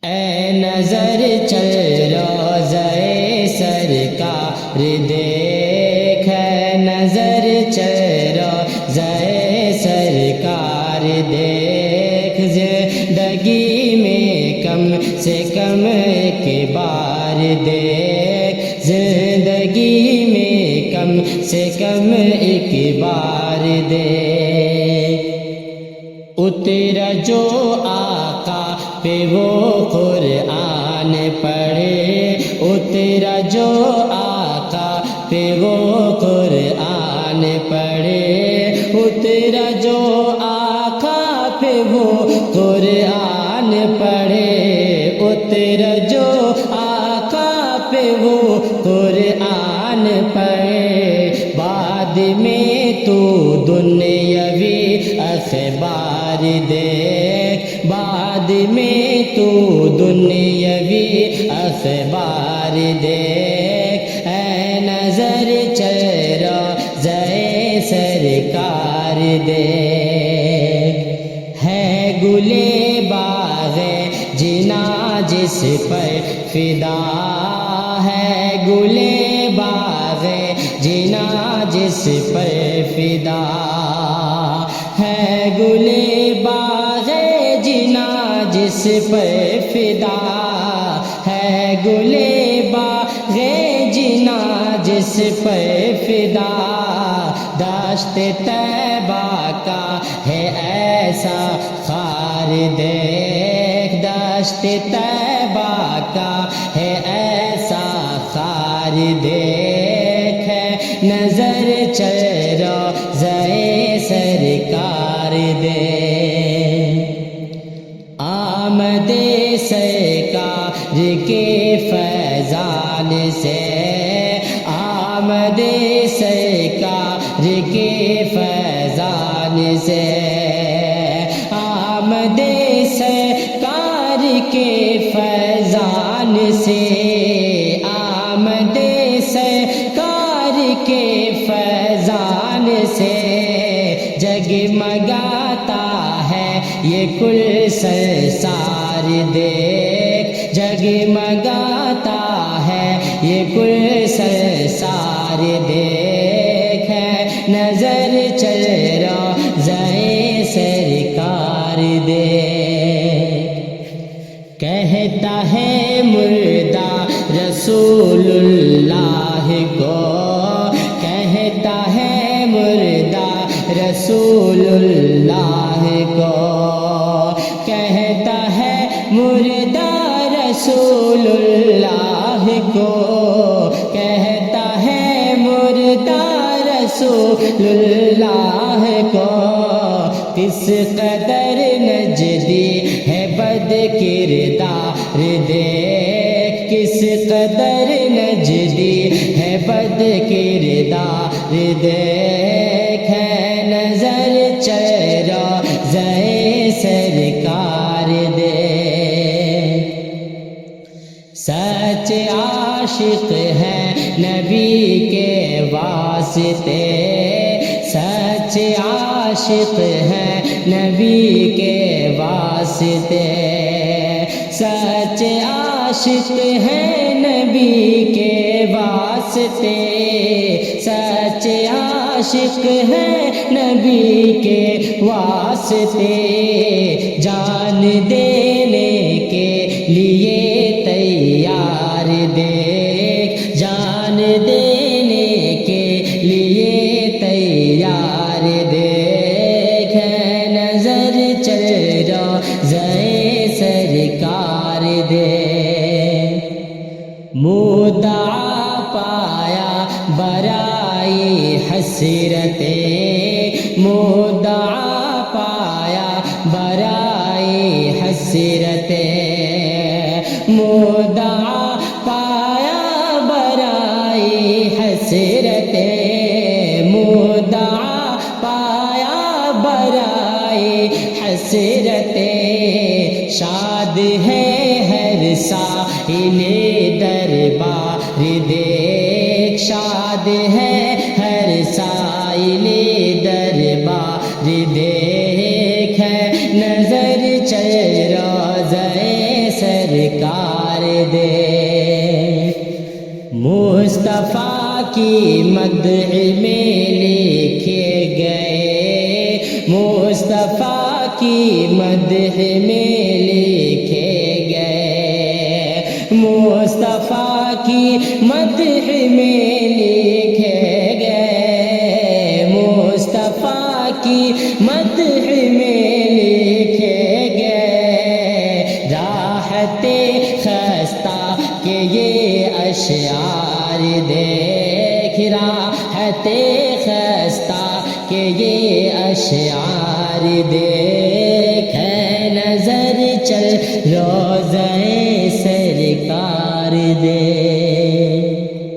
اے نظر چل روضۂ سرکار دیکھ، اے نظر چل روضۂ سرکار دیکھ، زندگی میں کم سے کم ایک بار دیکھ، زندگی میں کم سے کم ایک بار دیکھ۔ اترا جو آقا پہ وہ قرآن پڑھے، اترا جو آقا پہ وہ قرآن پڑھے، اترا جو آقا پہ وہ قرآن پڑھے، اترا جو آقا پہ وہ قرآن پڑھے، بعد میں تو دنیاوی اخبار دیکھ، بعد میں تو دنیاوی اخبار دیکھ، اے نظر چل روضۂ سرکار دیکھ۔ ہے گلے باغ جنا جس پر فدا، ہے گلے باغ جنا جس پر فدا، ہے گلے باغ جنا جس پر فدا، ہے گلے باغ جنا جس پر فدا، دشت طیبہ کا ہے ایسا خار دیکھ، دشت طیبہ کا ہے ایسا خار دیکھ، نظر چل روضۂ سرکار دیکھ۔ آمد سرکار کے فیضان سے، آمد سرکار کے فیضان سے، آمد سرکار کے فیضان سے، آمد سرکار کے فیضان سے، جگمگاتا ہے یہ کل سنسار دیکھ، جگمگاتا ہے یہ کل سنسار دیکھ، نظر چل روضۂ سرکار دیکھ۔ کہتا ہے مردہ رسول اللہ کو، کہتا ہے مردہ رسول اللہ کو، کہتا ہے مردہ رسول اللہ کو، کہتا ہے مردہ رسول اللہ کو، کس قدر نجدی ہے بد کردار دیکھ، کس قدر نجدی ہے بد کردار دیکھ، نظر چل روضۂ سرکار دیکھ۔ سچ عاشق ہے نبی کے واسطے، سچ عاشق ہے نبی کے واسطے، سچ عاشق ہے نبی کے واسطے، سچ عاشق ہے نبی کے واسطے، جان دینے کے لیے تیار دیکھ، جان دینے کے لیے تیار دیکھ، نظر چل روضۂ سرکار دیکھ۔ مدعا پایا برائی حسرتے، مدعا پایا برائی حسرتے، مدعا پایا برائی حسرتے، مدعا پایا برائی حسرتے، شاد ہے ہر سائل دربار دیکھ، شاد ہے ہر سائل دربار دیکھ، نظر چل روضۂ سر سرکار دے مصطفیٰ کی مدح میں لکھے گئے مصطفیٰ کی مدح میں لکھے گئے مصطفیٰ کی مدح میں لکھے گئے مصطفیٰ کی مدح میں لکھے گئے راحت خستہ کے یہ اشعار دیکھ راحت خستہ کے یہ اشعار دیکھ